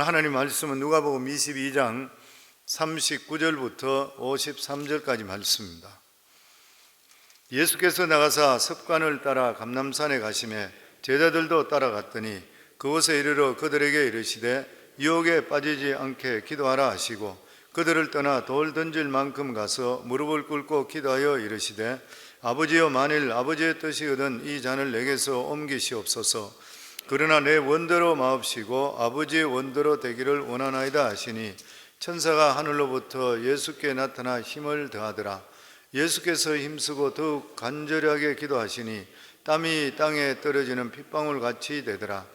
하나님 말씀은 누가복음 22장 39절부터 53절까지 말씀입니다. 예수께서 나가사 습관을 따라 감람산에 가시매 제자들도 따라갔더니 그곳에 이르러 그들에게 이르시되 유혹에 빠지지 않게 기도하라 하시고 그들을 떠나 돌 던질 만큼 가서 무릎을 꿇고 기도하여 이르시되 아버지여, 만일 아버지의 뜻이거든 이 잔을 내게서 옮기시옵소서. 그러나 내 원대로 마옵시고 아버지의 원대로 되기를 원하나이다 하시니 천사가 하늘로부터 예수께 나타나 힘을 더하더라. 예수께서 힘쓰고 더욱 간절하게 기도하시니 땀이 땅에 떨어지는 핏방울 같이 되더라.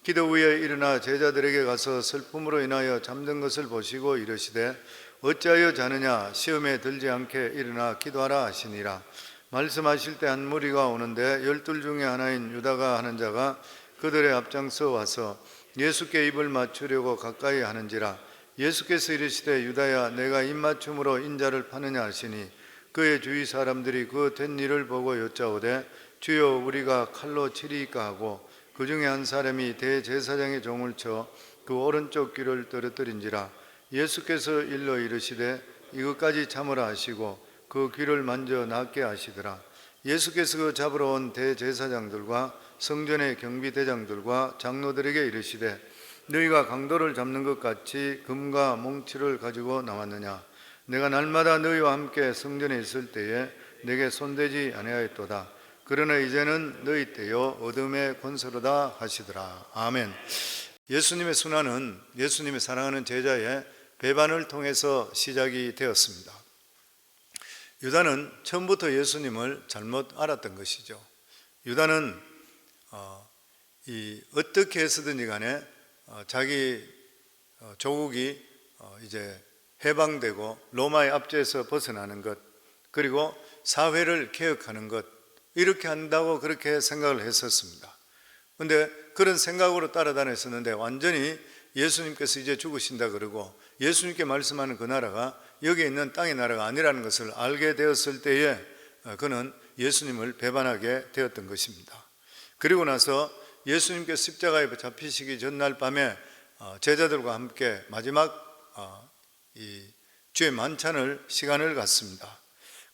기도 후에 일어나 제자들에게 가서 슬픔으로 인하여 잠든 것을 보시고 이르시되 어찌하여 자느냐, 시험에 들지 않게 일어나 기도하라 하시니라. 말씀하실 때 한 무리가 오는데 12 중에 하나인 유다가 하는 자가 그들의 앞장서 와서 예수께 입을 맞추려고 가까이 하는지라. 예수께서 이르시되 유다야, 내가 입맞춤으로 인자를 파느냐 하시니 그의 주위 사람들이 그 된 일을 보고 여짜오되 주여, 우리가 칼로 치리이까 하고 그 중에 한 사람이 대제사장의 종을 쳐 그 오른쪽 귀를 떨어뜨린지라. 예수께서 일러 이르시되 이것까지 참으라 하시고 그 귀를 만져 낫게 하시더라. 예수께서 그 잡으러 온 대제사장들과 성전의 경비대장들과 장로들에게 이르시되 너희가 강도를 잡는 것 같이 금과 몽치를 가지고 나왔느냐? 내가 날마다 너희와 함께 성전에 있을 때에 내게 손대지 아니하였도다. 그러나 이제는 너희 때요 어둠의 권세로다 하시더라. 아멘. 예수님의 순환은 예수님의 사랑하는 제자의 배반을 통해서 시작이 되었습니다. 유다는 처음부터 예수님을 잘못 알았던 것이죠. 유다는 어떻게 해서든지 간에 자기 조국이 이제 해방되고 로마의 압제에서 벗어나는 것, 그리고 사회를 개혁하는 것, 이렇게 한다고 그렇게 생각을 했었습니다. 그런데 그런 생각으로 따라다녔었는데 완전히 예수님께서 이제 죽으신다 그러고 예수님께 말씀하는 그 나라가 여기에 있는 땅의 나라가 아니라는 것을 알게 되었을 때에 그는 예수님을 배반하게 되었던 것입니다. 그리고 나서 예수님께서 십자가에 잡히시기 전날 밤에 제자들과 함께 마지막 이 주의 만찬을 시간을 갖습니다.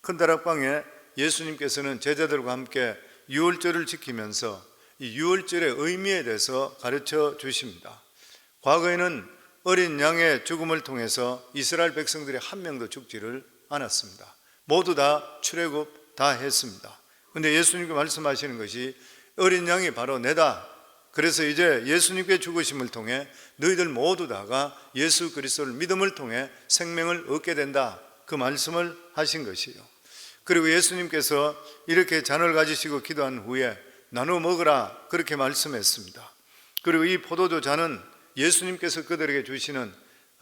큰 다락방에 예수님께서는 제자들과 함께 유월절을 지키면서 이 유월절의 의미에 대해서 가르쳐 주십니다. 과거에는 어린 양의 죽음을 통해서 이스라엘 백성들이 한 명도 죽지를 않았습니다. 모두 다 출애굽 다 했습니다. 그런데 예수님께 말씀하시는 것이 어린 양이 바로 내다. 그래서 이제 예수님께 죽으심을 통해 너희들 모두 다가 예수 그리스도를 믿음을 통해 생명을 얻게 된다. 그 말씀을 하신 것이요. 그리고 예수님께서 이렇게 잔을 가지시고 기도한 후에 나누어 먹으라 그렇게 말씀했습니다. 그리고 이 포도주 잔은 예수님께서 그들에게 주시는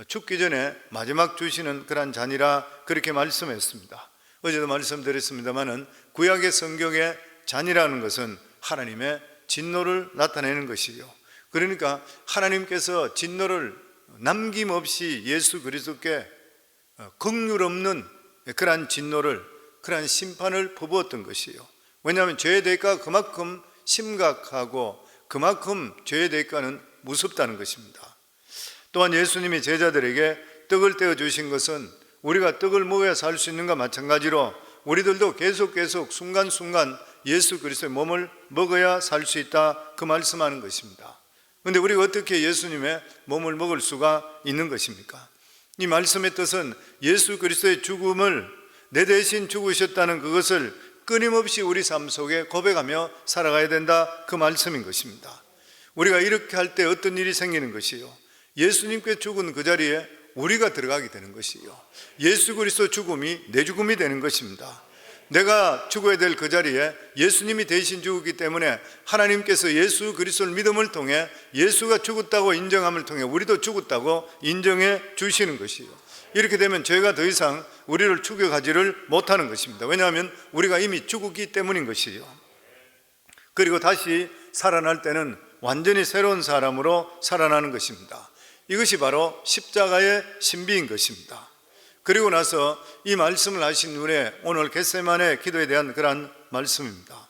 죽기 전에 마지막 주시는 그런 잔이라 그렇게 말씀했습니다. 어제도 말씀드렸습니다마는 구약의 성경의 잔이라는 것은 하나님의 진노를 나타내는 것이요. 그러니까 하나님께서 진노를 남김없이 예수 그리스도께 긍휼 없는 그러한 진노를, 그러한 심판을 퍼부었던 것이요. 왜냐하면 죄의 대가가 그만큼 심각하고 그만큼 죄의 대가는 무섭다는 것입니다. 또한 예수님이 제자들에게 떡을 떼어 주신 것은 우리가 떡을 먹어야 살 수 있는가 마찬가지로 우리들도 계속 순간순간 예수 그리스도의 몸을 먹어야 살 수 있다, 그 말씀하는 것입니다. 그런데 우리가 어떻게 예수님의 몸을 먹을 수가 있는 것입니까? 이 말씀의 뜻은 예수 그리스도의 죽음을 내 대신 죽으셨다는 그것을 끊임없이 우리 삶 속에 고백하며 살아가야 된다, 그 말씀인 것입니다. 우리가 이렇게 할 때 어떤 일이 생기는 것이요? 예수님께 죽은 그 자리에 우리가 들어가게 되는 것이요. 예수 그리스도 죽음이 내 죽음이 되는 것입니다. 내가 죽어야 될 그 자리에 예수님이 대신 죽었기 때문에 하나님께서 예수 그리스도를 믿음을 통해 예수가 죽었다고 인정함을 통해 우리도 죽었다고 인정해 주시는 것이요. 이렇게 되면 죄가 더 이상 우리를 추격하지를 못하는 것입니다. 왜냐하면 우리가 이미 죽었기 때문인 것이요. 그리고 다시 살아날 때는 완전히 새로운 사람으로 살아나는 것입니다. 이것이 바로 십자가의 신비인 것입니다. 그리고 나서 이 말씀을 하신 후에 오늘 겟세마네 기도에 대한 그런 말씀입니다.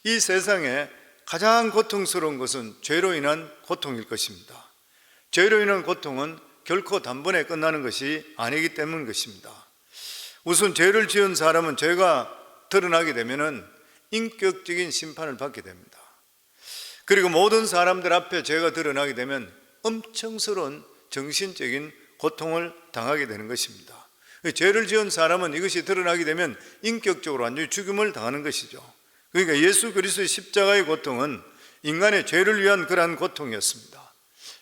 이 세상에 가장 고통스러운 것은 죄로 인한 고통일 것입니다. 죄로 인한 고통은 결코 단번에 끝나는 것이 아니기 때문인 것입니다. 우선 죄를 지은 사람은 죄가 드러나게 되면은 인격적인 심판을 받게 됩니다. 그리고 모든 사람들 앞에 죄가 드러나게 되면 엄청스러운 정신적인 고통을 당하게 되는 것입니다. 죄를 지은 사람은 이것이 드러나게 되면 인격적으로 완전히 죽임을 당하는 것이죠. 그러니까 예수 그리스도의 십자가의 고통은 인간의 죄를 위한 그러한 고통이었습니다.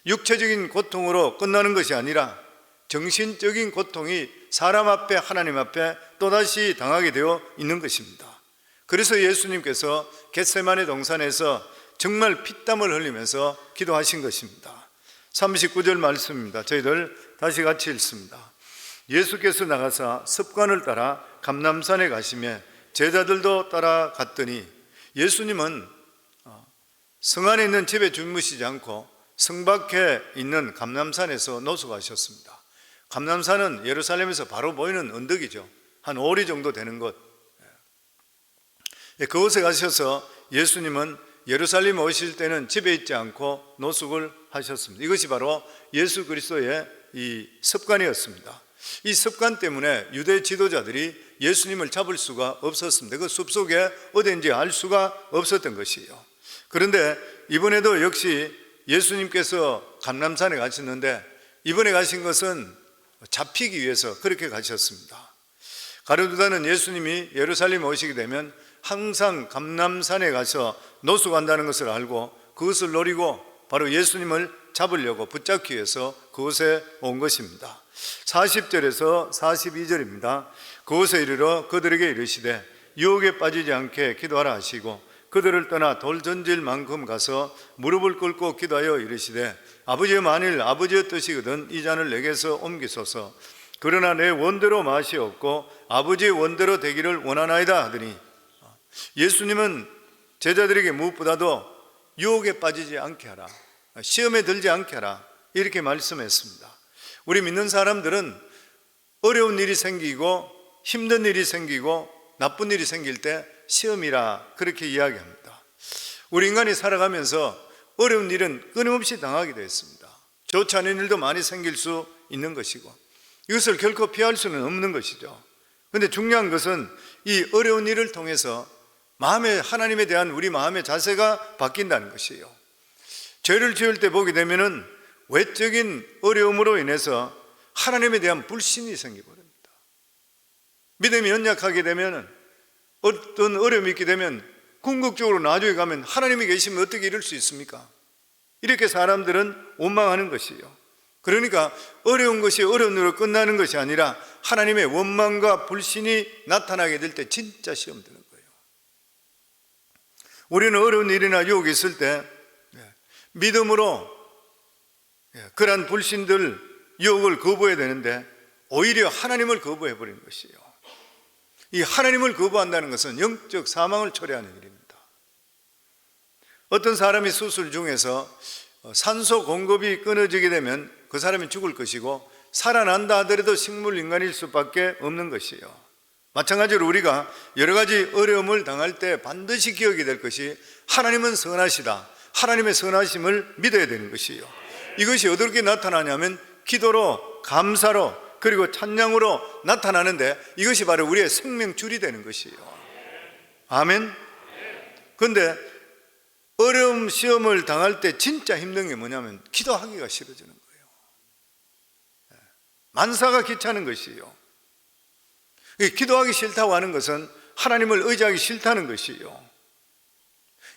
육체적인 고통으로 끝나는 것이 아니라 정신적인 고통이 사람 앞에, 하나님 앞에 또다시 당하게 되어 있는 것입니다. 그래서 예수님께서 겟세마네 동산에서 정말 피땀을 흘리면서 기도하신 것입니다. 39절 말씀입니다. 저희들 다시 같이 읽습니다. 예수께서 나가사 습관을 따라 감람산에 가시며 제자들도 따라갔더니, 예수님은 성 안에 있는 집에 주무시지 않고 성 밖에 있는 감람산에서 노숙하셨습니다. 감람산은 예루살렘에서 바로 보이는 언덕이죠. 한 오리 정도 되는 곳. 그곳에 가셔서 예수님은 예루살렘에 오실 때는 집에 있지 않고 노숙을 하셨습니다. 이것이 바로 예수 그리스도의 이 습관이었습니다. 이 습관 때문에 유대 지도자들이 예수님을 잡을 수가 없었습니다. 그 숲속에 어딘지 알 수가 없었던 것이에요. 그런데 이번에도 역시 예수님께서 감람산에 가셨는데, 이번에 가신 것은 잡히기 위해서 그렇게 가셨습니다. 가룟유다는 예수님이 예루살렘에 오시게 되면 항상 감람산에 가서 노숙한다는 것을 알고 그것을 노리고 바로 예수님을 잡으려고 붙잡기 위해서 그곳에 온 것입니다. 40절에서 42절입니다. 그곳에 이르러 그들에게 이르시되 유혹에 빠지지 않게 기도하라 하시고, 그들을 떠나 돌 던질 만큼 가서 무릎을 꿇고 기도하여 이르시되 아버지여, 만일 아버지의 뜻이거든 이 잔을 내게서 옮기소서. 그러나 내 원대로 맛이 없고 아버지의 원대로 되기를 원하나이다 하더니, 예수님은 제자들에게 무엇보다도 유혹에 빠지지 않게 하라, 시험에 들지 않게 하라, 이렇게 말씀했습니다. 우리 믿는 사람들은 어려운 일이 생기고 힘든 일이 생기고 나쁜 일이 생길 때 시험이라 그렇게 이야기합니다. 우리 인간이 살아가면서 어려운 일은 끊임없이 당하게 되어 있습니다. 좋지 않은 일도 많이 생길 수 있는 것이고 이것을 결코 피할 수는 없는 것이죠. 그런데 중요한 것은 이 어려운 일을 통해서 하나님에 대한 우리 마음의 자세가 바뀐다는 것이에요. 죄를 지을 때 보게 되면은 외적인 어려움으로 인해서 하나님에 대한 불신이 생겨버립니다. 믿음이 연약하게 되면, 어떤 어려움이 있게 되면 궁극적으로 나중에 가면 하나님이 계시면 어떻게 이럴 수 있습니까? 이렇게 사람들은 원망하는 것이에요. 그러니까 어려운 것이 어려운 일로 끝나는 것이 아니라 하나님의 원망과 불신이 나타나게 될 때 진짜 시험 드는 거예요. 우리는 어려운 일이나 유혹이 있을 때 믿음으로 그러한 불신들, 유혹을 거부해야 되는데 오히려 하나님을 거부해버리는 것이에요. 이 하나님을 거부한다는 것은 영적 사망을 초래하는 일입니다. 어떤 사람이 수술 중에서 산소 공급이 끊어지게 되면 그 사람이 죽을 것이고, 살아난다 하더라도 식물인간일 수밖에 없는 것이에요. 마찬가지로 우리가 여러 가지 어려움을 당할 때 반드시 기억이 될 것이, 하나님은 선하시다, 하나님의 선하심을 믿어야 되는 것이에요. 이것이 어떻게 나타나냐면 기도로, 감사로, 그리고 찬양으로 나타나는데, 이것이 바로 우리의 생명줄이 되는 것이에요. 아멘. 그런데 어려움, 시험을 당할 때 진짜 힘든 게 뭐냐면 기도하기가 싫어지는 거예요. 만사가 귀찮은 것이에요. 기도하기 싫다고 하는 것은 하나님을 의지하기 싫다는 것이에요.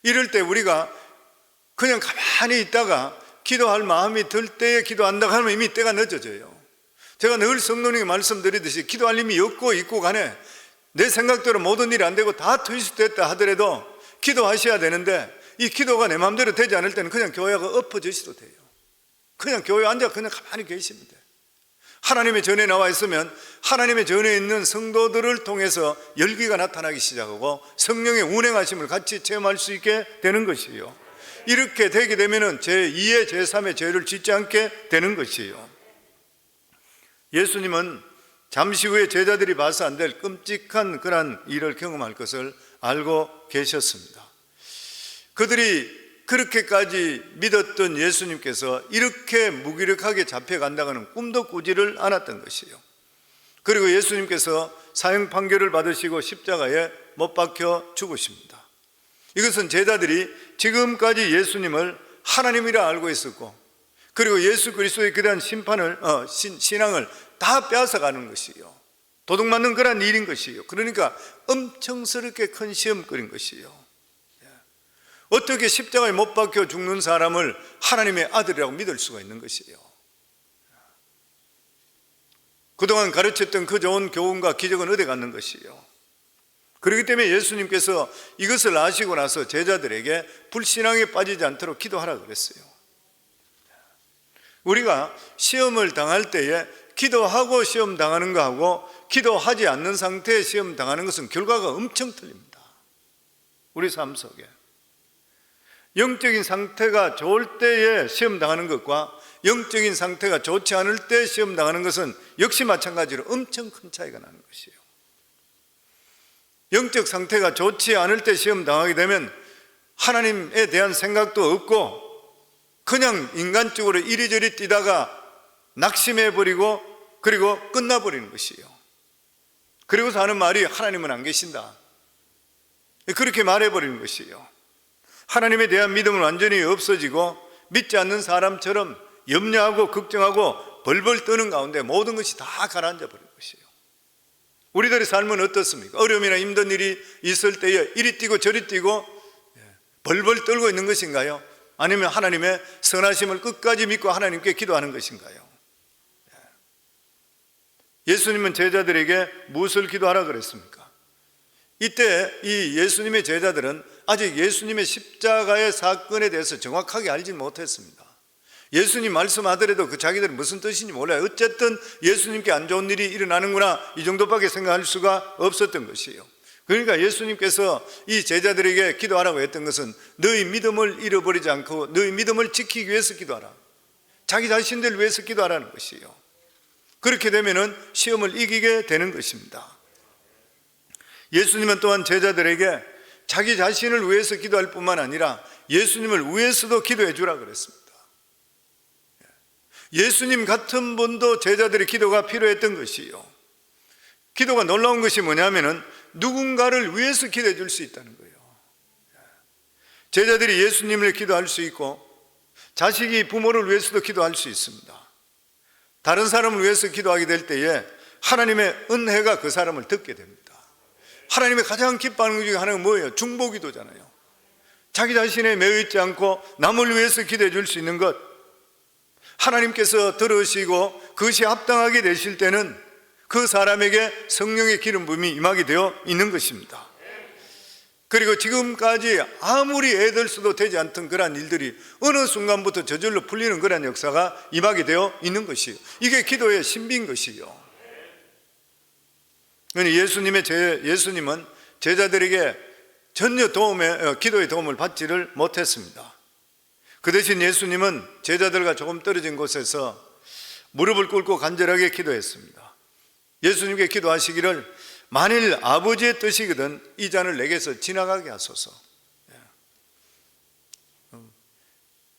이럴 때 우리가 그냥 가만히 있다가 기도할 마음이 들 때에 기도한다고 하면 이미 때가 늦어져요. 제가 늘 성도님께 말씀드리듯이 기도할 힘이 없고 있고 간에 내 생각대로 모든 일이 안 되고 다 퇴수됐다 하더라도 기도하셔야 되는데, 이 기도가 내 마음대로 되지 않을 때는 그냥 교회가 엎어지셔도 돼요. 그냥 교회에 앉아 그냥 가만히 계시면 돼요. 하나님의 전에 나와 있으면 하나님의 전에 있는 성도들을 통해서 열기가 나타나기 시작하고 성령의 운행하심을 같이 체험할 수 있게 되는 것이에요. 이렇게 되게 되면 제2의 제3의 죄를 짓지 않게 되는 것이에요. 예수님은 잠시 후에 제자들이 봐서 안 될 끔찍한 그런 일을 경험할 것을 알고 계셨습니다. 그들이 그렇게까지 믿었던 예수님께서 이렇게 무기력하게 잡혀간다고는 꿈도 꾸지를 않았던 것이에요. 그리고 예수님께서 사형 판결을 받으시고 십자가에 못 박혀 죽으십니다. 이것은 제자들이 지금까지 예수님을 하나님이라 알고 있었고, 그리고 예수 그리스도의 그대한 신앙을 다 빼앗아가는 것이에요. 도둑맞는 그런 일인 것이에요. 그러니까 엄청스럽게 큰 시험거리인 것이에요. 어떻게 십자가에 못 박혀 죽는 사람을 하나님의 아들이라고 믿을 수가 있는 것이에요. 그동안 가르쳤던 그 좋은 교훈과 기적은 어디 갔는 것이에요. 그렇기 때문에 예수님께서 이것을 아시고 나서 제자들에게 불신앙에 빠지지 않도록 기도하라 그랬어요. 우리가 시험을 당할 때에 기도하고 시험 당하는 거하고 기도하지 않는 상태에 시험 당하는 것은 결과가 엄청 틀립니다. 우리 삶 속에 영적인 상태가 좋을 때에 시험 당하는 것과 영적인 상태가 좋지 않을 때 시험 당하는 것은 역시 마찬가지로 엄청 큰 차이가 나는 것이에요. 영적 상태가 좋지 않을 때 시험 당하게 되면 하나님에 대한 생각도 없고 그냥 인간적으로 이리저리 뛰다가 낙심해버리고 그리고 끝나버리는 것이에요. 그리고서 하는 말이 하나님은 안 계신다, 그렇게 말해버리는 것이에요. 하나님에 대한 믿음은 완전히 없어지고 믿지 않는 사람처럼 염려하고 걱정하고 벌벌 떠는 가운데 모든 것이 다 가라앉아 버리는 것이에요. 우리들의 삶은 어떻습니까? 어려움이나 힘든 일이 있을 때에 이리 뛰고 저리 뛰고 벌벌 떨고 있는 것인가요? 아니면 하나님의 선하심을 끝까지 믿고 하나님께 기도하는 것인가요? 예수님은 제자들에게 무엇을 기도하라 그랬습니까? 이때 이 예수님의 제자들은 아직 예수님의 십자가의 사건에 대해서 정확하게 알지 못했습니다. 예수님 말씀하더라도 그 자기들은 무슨 뜻인지 몰라요. 어쨌든 예수님께 안 좋은 일이 일어나는구나, 이 정도밖에 생각할 수가 없었던 것이에요. 그러니까 예수님께서 이 제자들에게 기도하라고 했던 것은 너희 믿음을 잃어버리지 않고 너희 믿음을 지키기 위해서 기도하라, 자기 자신들을 위해서 기도하라는 것이에요. 그렇게 되면은 시험을 이기게 되는 것입니다. 예수님은 또한 제자들에게 자기 자신을 위해서 기도할 뿐만 아니라 예수님을 위해서도 기도해 주라 그랬습니다. 예수님 같은 분도 제자들의 기도가 필요했던 것이에요. 기도가 놀라운 것이 뭐냐면은 누군가를 위해서 기도해 줄 수 있다는 거예요. 제자들이 예수님을 기도할 수 있고 자식이 부모를 위해서도 기도할 수 있습니다. 다른 사람을 위해서 기도하게 될 때에 하나님의 은혜가 그 사람을 덮게 됩니다. 하나님의 가장 기뻐하는 것 중에 하나가 뭐예요? 중보기도잖아요. 자기 자신에 매여있지 않고 남을 위해서 기도해 줄 수 있는 것, 하나님께서 들으시고 그것이 합당하게 되실 때는 그 사람에게 성령의 기름 부음이 임하게 되어 있는 것입니다. 그리고 지금까지 아무리 애들수도 되지 않던 그러한 일들이 어느 순간부터 저절로 풀리는 그러한 역사가 임하게 되어 있는 것이에요. 이게 기도의 신비인 것이요. 예수님은 제자들에게 전혀 기도의 도움을 받지를 못했습니다. 그 대신 예수님은 제자들과 조금 떨어진 곳에서 무릎을 꿇고 간절하게 기도했습니다. 예수님께 기도하시기를 만일 아버지의 뜻이거든 이 잔을 내게서 지나가게 하소서,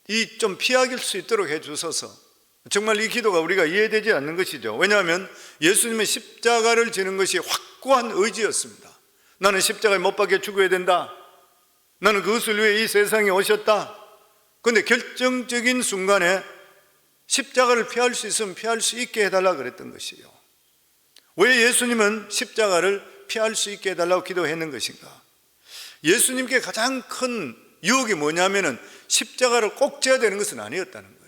이 좀 피하길 수 있도록 해주소서. 정말 이 기도가 우리가 이해되지 않는 것이죠. 왜냐하면 예수님의 십자가를 지는 것이 확고한 의지였습니다. 나는 십자가에 못 박혀 죽어야 된다, 나는 그것을 위해 이 세상에 오셨다. 그런데 결정적인 순간에 십자가를 피할 수 있으면 피할 수 있게 해달라 그랬던 것이에요. 왜 예수님은 십자가를 피할 수 있게 해달라고 기도했는 것인가? 예수님께 가장 큰 유혹이 뭐냐면은 십자가를 꼭 져야 되는 것은 아니었다는 거예요.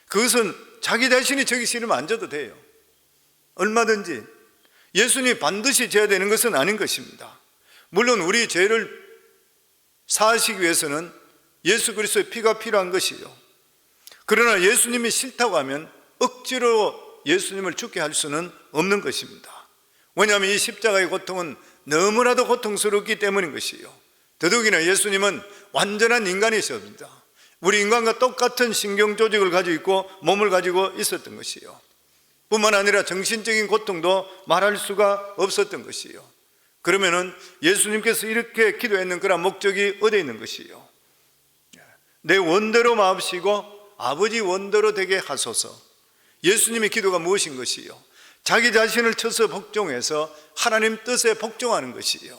그것은 자기 자신이 저기 싫으면 안 져도 돼요. 얼마든지. 예수님이 반드시 져야 되는 것은 아닌 것입니다. 물론 우리 죄를 사하시기 위해서는 예수 그리스도의 피가 필요한 것이요. 그러나 예수님이 싫다고 하면 억지로 예수님을 죽게 할 수는 없는 것입니다. 왜냐하면 이 십자가의 고통은 너무나도 고통스럽기 때문인 것이요. 더더욱이나 예수님은 완전한 인간이셨습니다. 우리 인간과 똑같은 신경 조직을 가지고 있고 몸을 가지고 있었던 것이요. 뿐만 아니라 정신적인 고통도 말할 수가 없었던 것이요. 그러면은 예수님께서 이렇게 기도했는 그런 목적이 어디에 있는 것이요? 내 원대로 마옵시고 아버지 원대로 되게 하소서. 예수님의 기도가 무엇인 것이요? 자기 자신을 쳐서 복종해서 하나님 뜻에 복종하는 것이요.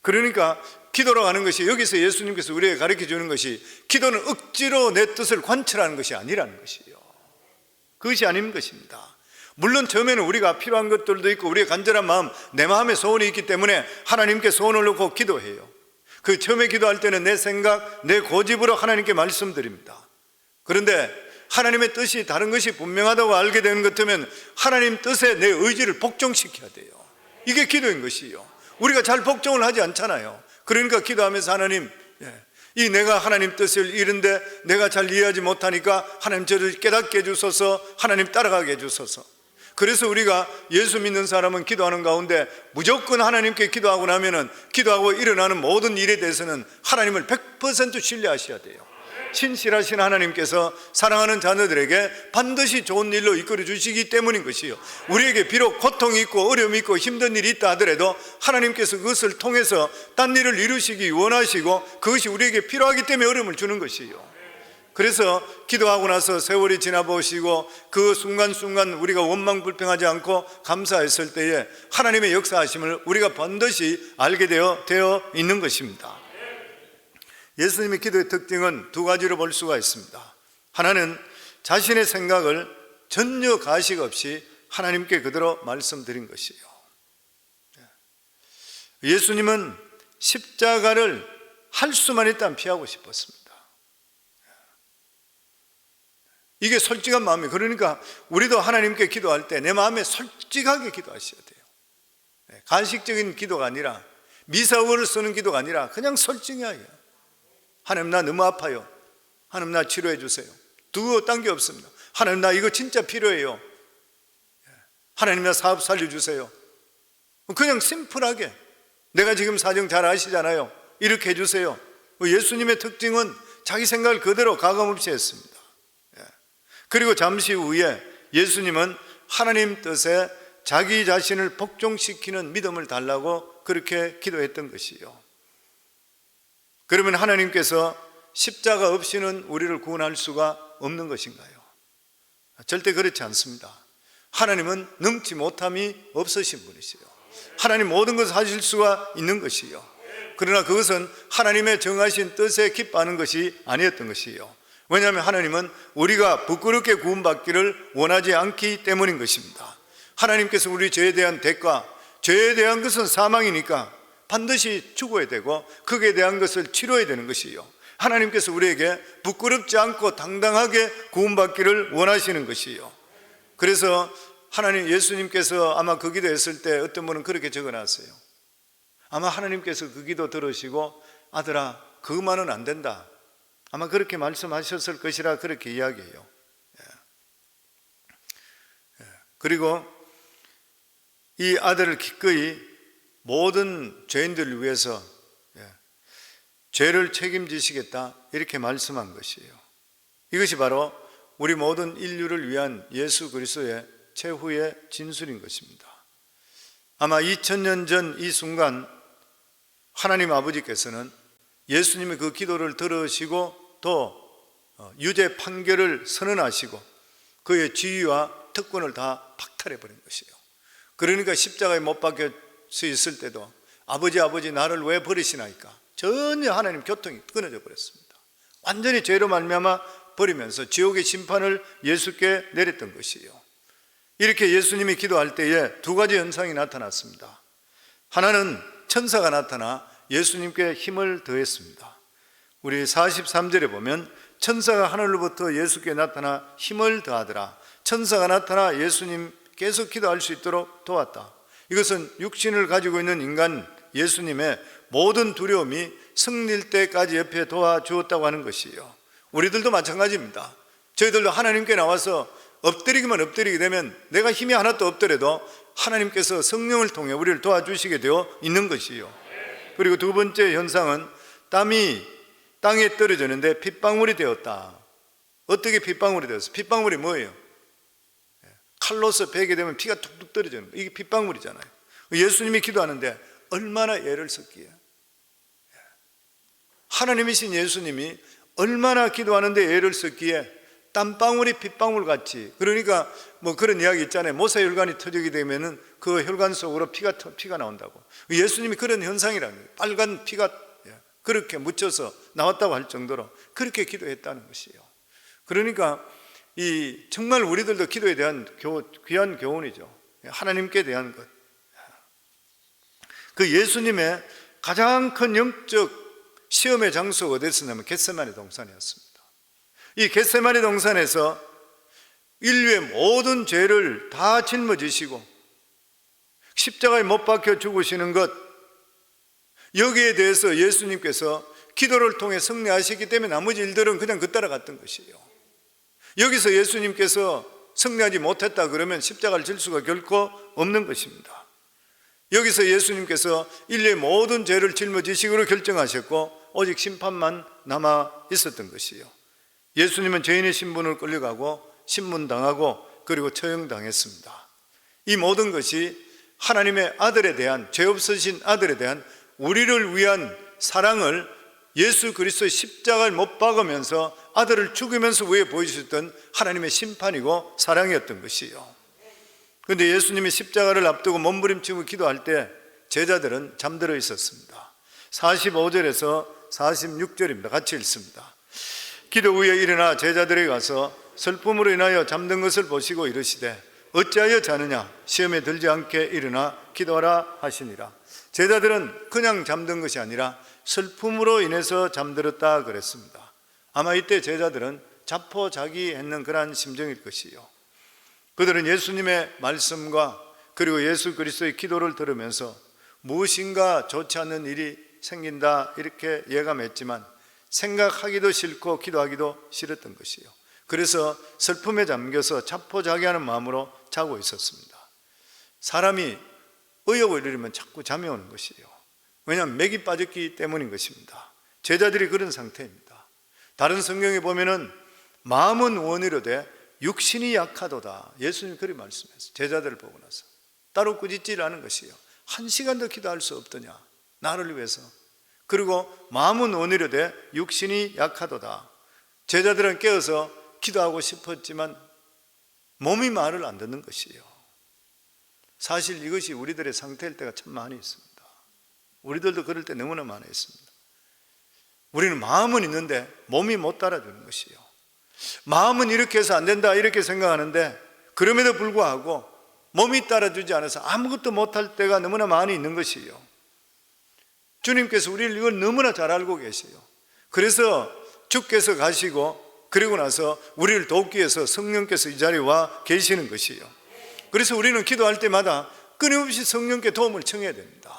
그러니까 기도로 하는 것이, 여기서 예수님께서 우리에게 가르쳐 주는 것이, 기도는 억지로 내 뜻을 관철하는 것이 아니라는 것이요. 그것이 아닌 것입니다. 물론 처음에는 우리가 필요한 것들도 있고 우리의 간절한 마음, 내 마음에 소원이 있기 때문에 하나님께 소원을 놓고 기도해요. 그 처음에 기도할 때는 내 생각, 내 고집으로 하나님께 말씀드립니다. 그런데 하나님의 뜻이 다른 것이 분명하다고 알게 되는 것 같으면 하나님 뜻에 내 의지를 복종시켜야 돼요. 이게 기도인 것이요. 우리가 잘 복종을 하지 않잖아요. 그러니까 기도하면서 하나님, 이 내가 하나님 뜻을 이른데 내가 잘 이해하지 못하니까 하나님 저를 깨닫게 해주소서, 하나님 따라가게 해주소서. 그래서 우리가 예수 믿는 사람은 기도하는 가운데 무조건 하나님께 기도하고 나면은 기도하고 일어나는 모든 일에 대해서는 하나님을 100% 신뢰하셔야 돼요. 신실하신 하나님께서 사랑하는 자녀들에게 반드시 좋은 일로 이끌어 주시기 때문인 것이요. 우리에게 비록 고통이 있고 어려움이 있고 힘든 일이 있다 하더라도 하나님께서 그것을 통해서 딴 일을 이루시기 원하시고 그것이 우리에게 필요하기 때문에 어려움을 주는 것이요. 그래서 기도하고 나서 세월이 지나보시고 그 순간순간 우리가 원망불평하지 않고 감사했을 때에 하나님의 역사하심을 우리가 반드시 알게 되어 있는 것입니다. 예수님의 기도의 특징은 두 가지로 볼 수가 있습니다. 하나는 자신의 생각을 전혀 가식 없이 하나님께 그대로 말씀드린 것이에요. 예수님은 십자가를 할 수만 있다면 피하고 싶었습니다. 이게 솔직한 마음이에요. 그러니까 우리도 하나님께 기도할 때 내 마음에 솔직하게 기도하셔야 돼요. 가식적인 기도가 아니라, 미사오를 쓰는 기도가 아니라 그냥 솔직해요. 하나님 나 너무 아파요. 하나님 나 치료해 주세요. 두고 딴 게 없습니다. 하나님 나 이거 진짜 필요해요. 하나님 나 사업 살려주세요. 그냥 심플하게, 내가 지금 사정 잘 아시잖아요. 이렇게 해주세요. 예수님의 특징은 자기 생각을 그대로 가감없이 했습니다. 그리고 잠시 후에 예수님은 하나님 뜻에 자기 자신을 복종시키는 믿음을 달라고 그렇게 기도했던 것이요. 그러면 하나님께서 십자가 없이는 우리를 구원할 수가 없는 것인가요? 절대 그렇지 않습니다. 하나님은 능치 못함이 없으신 분이시요. 하나님 모든 것을 하실 수가 있는 것이요. 그러나 그것은 하나님의 정하신 뜻에 기뻐하는 것이 아니었던 것이요. 왜냐하면 하나님은 우리가 부끄럽게 구원받기를 원하지 않기 때문인 것입니다. 하나님께서 우리 죄에 대한 대가, 죄에 대한 것은 사망이니까 반드시 죽어야 되고 거기에 대한 것을 치러야 되는 것이요. 하나님께서 우리에게 부끄럽지 않고 당당하게 구원받기를 원하시는 것이요. 그래서 하나님, 예수님께서 아마 그 기도했을 때 어떤 분은 그렇게 적어놨어요. 아마 하나님께서 그 기도 들으시고 아들아 그것만은 안 된다, 아마 그렇게 말씀하셨을 것이라 그렇게 이야기해요. 그리고 이 아들을 기꺼이 모든 죄인들을 위해서 죄를 책임지시겠다 이렇게 말씀한 것이에요. 이것이 바로 우리 모든 인류를 위한 예수 그리스도의 최후의 진술인 것입니다. 아마 2000년 전 이 순간 하나님 아버지께서는 예수님의 그 기도를 들으시고 또 유죄 판결을 선언하시고 그의 지위와 특권을 다 박탈해 버린 것이에요. 그러니까 십자가에 못 박혀 있을 때도 아버지 나를 왜 버리시나이까, 전혀 하나님 교통이 끊어져 버렸습니다. 완전히 죄로 말미암아 버리면서 지옥의 심판을 예수께 내렸던 것이에요. 이렇게 예수님이 기도할 때에 두 가지 현상이 나타났습니다. 하나는 천사가 나타나 예수님께 힘을 더했습니다. 우리 43절에 보면 천사가 하늘로부터 예수께 나타나 힘을 더하더라. 천사가 나타나 예수님 계속 기도할 수 있도록 도왔다. 이것은 육신을 가지고 있는 인간 예수님의 모든 두려움이 승리일 때까지 옆에 도와주었다고 하는 것이에요. 우리들도 마찬가지입니다. 저희들도 하나님께 나와서 엎드리게 되면 내가 힘이 하나도 없더라도 하나님께서 성령을 통해 우리를 도와주시게 되어 있는 것이에요. 그리고 두 번째 현상은 땀이 땅에 떨어졌는데 핏방울이 되었다. 어떻게 핏방울이 되었어요? 핏방울이 뭐예요? 칼로서 베게 되면 피가 툭툭 떨어지는 거예요. 이게 핏방울이잖아요. 예수님이 기도하는데 얼마나 애를 썼기에, 하나님이신 예수님이 얼마나 기도하는데 애를 썼기에 땀방울이 핏방울 같이, 그러니까 뭐 그런 이야기 있잖아요. 모세혈관이 터지게 되면은 그 혈관 속으로 피가 나온다고. 예수님이 그런 현상이라는 거예요. 빨간 피가 그렇게 묻혀서 나왔다고 할 정도로 그렇게 기도했다는 것이에요. 그러니까 이 정말 우리들도 기도에 대한 귀한 교훈이죠. 하나님께 대한 것. 그 예수님의 가장 큰 영적 시험의 장소가 어디였냐면 겟세마네 동산이었습니다. 이 겟세마네 동산에서 인류의 모든 죄를 다 짊어지시고 십자가에 못 박혀 죽으시는 것, 여기에 대해서 예수님께서 기도를 통해 승리하시기 때문에 나머지 일들은 그냥 그 따라갔던 것이에요. 여기서 예수님께서 승리하지 못했다 그러면 십자가를 질 수가 결코 없는 것입니다. 여기서 예수님께서 인류의 모든 죄를 짊어지시기로 결정하셨고 오직 심판만 남아 있었던 것이에요. 예수님은 죄인의 신분을 끌려가고 신문당하고 그리고 처형당했습니다. 이 모든 것이 하나님의 아들에 대한, 죄 없으신 아들에 대한 우리를 위한 사랑을 예수 그리스도의 십자가를 못 박으면서 아들을 죽이면서 위에 보여주셨던 하나님의 심판이고 사랑이었던 것이에요. 그런데 예수님이 십자가를 앞두고 몸부림치고 기도할 때 제자들은 잠들어 있었습니다. 45절에서 46절입니다. 같이 읽습니다. 기도 후에 일어나 제자들에게 가서 슬픔으로 인하여 잠든 것을 보시고 이르시되 어찌하여 자느냐, 시험에 들지 않게 일어나 기도하라 하시니라. 제자들은 그냥 잠든 것이 아니라 슬픔으로 인해서 잠들었다 그랬습니다. 아마 이때 제자들은 자포자기했는 그러한 심정일 것이요, 그들은 예수님의 말씀과 그리고 예수 그리스도의 기도를 들으면서 무엇인가 좋지 않는 일이 생긴다 이렇게 예감했지만 생각하기도 싫고 기도하기도 싫었던 것이요, 그래서 슬픔에 잠겨서 자포자기하는 마음으로 자고 있었습니다. 사람이 의욕을 잃으면 자꾸 잠이 오는 것이에요. 왜냐하면 맥이 빠졌기 때문인 것입니다. 제자들이 그런 상태입니다. 다른 성경에 보면은 마음은 원이로되 육신이 약하도다, 예수님이 그렇게 말씀했어요. 제자들을 보고 나서 따로 꾸짖지를 않은 것이에요. 한 시간도 기도할 수 없더냐, 나를 위해서. 그리고 마음은 원이로되 육신이 약하도다. 제자들은 깨어서 기도하고 싶었지만 몸이 말을 안 듣는 것이에요. 사실 이것이 우리들의 상태일 때가 참 많이 있습니다. 우리들도 그럴 때 너무나 많이 있습니다. 우리는 마음은 있는데 몸이 못 따라주는 것이에요. 마음은 이렇게 해서 안 된다 이렇게 생각하는데 그럼에도 불구하고 몸이 따라주지 않아서 아무것도 못할 때가 너무나 많이 있는 것이에요. 주님께서 우리를 이걸 너무나 잘 알고 계세요. 그래서 주께서 가시고 그리고 나서 우리를 돕기 위해서 성령께서 이 자리에 와 계시는 것이에요. 그래서 우리는 기도할 때마다 끊임없이 성령께 도움을 청해야 됩니다.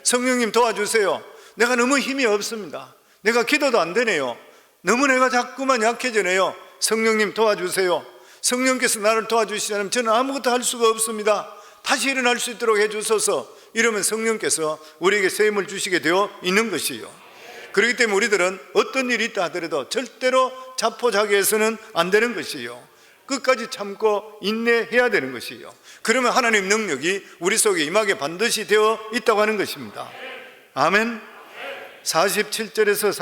성령님 도와주세요. 내가 너무 힘이 없습니다. 내가 기도도 안 되네요. 너무 내가 자꾸만 약해지네요. 성령님 도와주세요. 성령께서 나를 도와주시지 않으면 저는 아무것도 할 수가 없습니다. 다시 일어날 수 있도록 해주소서. 이러면 성령께서 우리에게 새 힘을 주시게 되어 있는 것이에요. 그렇기 때문에 우리들은 어떤 일이 있다 하더라도 절대로 자포자기해서는 안 되는 것이에요. 끝까지 참고 인내해야 되는 것이에요. 그러면 하나님 능력이 우리 속에 임하게 반드시 되어 있다고 하는 것입니다. 아멘. 47절에서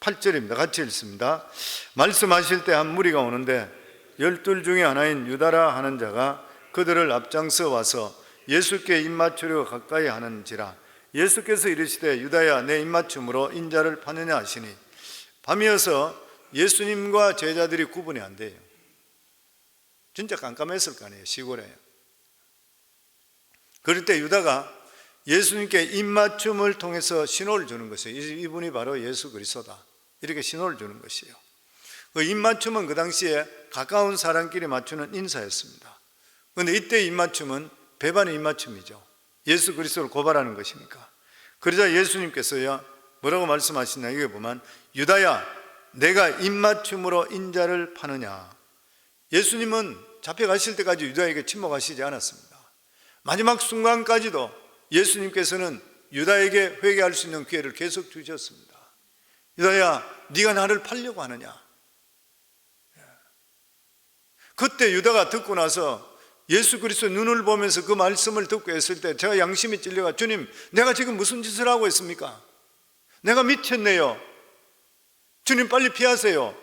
48절입니다. 같이 읽습니다. 말씀하실 때 한 무리가 오는데 12 중에 하나인 유다라 하는 자가 그들을 앞장서 와서 예수께 입맞추려 가까이 하는지라. 예수께서 이르시되 유다야 내 입맞춤으로 인자를 파느냐 하시니, 밤이어서 예수님과 제자들이 구분이 안 돼요. 진짜 깜깜했을 거 아니에요, 시골에. 그럴 때 유다가 예수님께 입맞춤을 통해서 신호를 주는 것이에요. 이분이 바로 예수 그리스도다, 이렇게 신호를 주는 것이에요. 그 입맞춤은 그 당시에 가까운 사람끼리 맞추는 인사였습니다. 그런데 이때 입맞춤은 배반의 입맞춤이죠. 예수 그리스도를 고발하는 것이니까. 그러자 예수님께서야 뭐라고 말씀하시냐, 이게 보면 유다야 내가 입맞춤으로 인자를 파느냐. 예수님은 잡혀가실 때까지 유다에게 침묵하시지 않았습니다. 마지막 순간까지도 예수님께서는 유다에게 회개할 수 있는 기회를 계속 주셨습니다. 유다야 네가 나를 팔려고 하느냐. 그때 유다가 듣고 나서 예수 그리스도 눈을 보면서 그 말씀을 듣고 했을 때 제가 양심이 찔려가 주님, 내가 지금 무슨 짓을 하고 있습니까? 내가 미쳤네요. 주님 빨리 피하세요.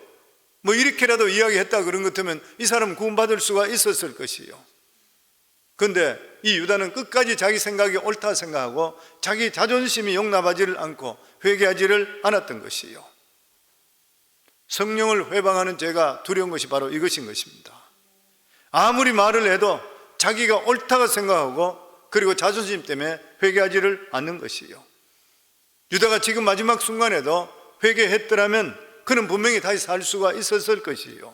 뭐 이렇게라도 이야기했다 그런 것 같으면 이 사람은 구원받을 수가 있었을 것이요. 그런데 이 유다는 끝까지 자기 생각이 옳다 생각하고 자기 자존심이 용납하지를 않고 회개하지를 않았던 것이요. 성령을 회방하는 죄가 두려운 것이 바로 이것인 것입니다. 아무리 말을 해도 자기가 옳다고 생각하고 그리고 자존심 때문에 회개하지를 않는 것이요. 유다가 지금 마지막 순간에도 회개했더라면 그는 분명히 다시 살 수가 있었을 것이요.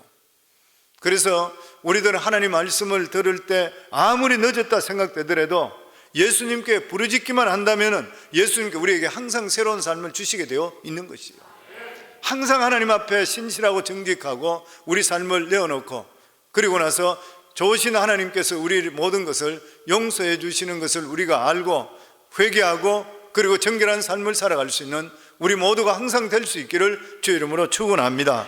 그래서 우리들은 하나님 말씀을 들을 때 아무리 늦었다 생각되더라도 예수님께 부르짖기만 한다면 예수님께 우리에게 항상 새로운 삶을 주시게 되어 있는 것이요. 항상 하나님 앞에 신실하고 정직하고 우리 삶을 내어놓고 그리고 나서 좋으신 하나님께서 우리 모든 것을 용서해 주시는 것을 우리가 알고 회개하고 그리고 정결한 삶을 살아갈 수 있는 우리 모두가 항상 될 수 있기를 주의 이름으로 축원합니다.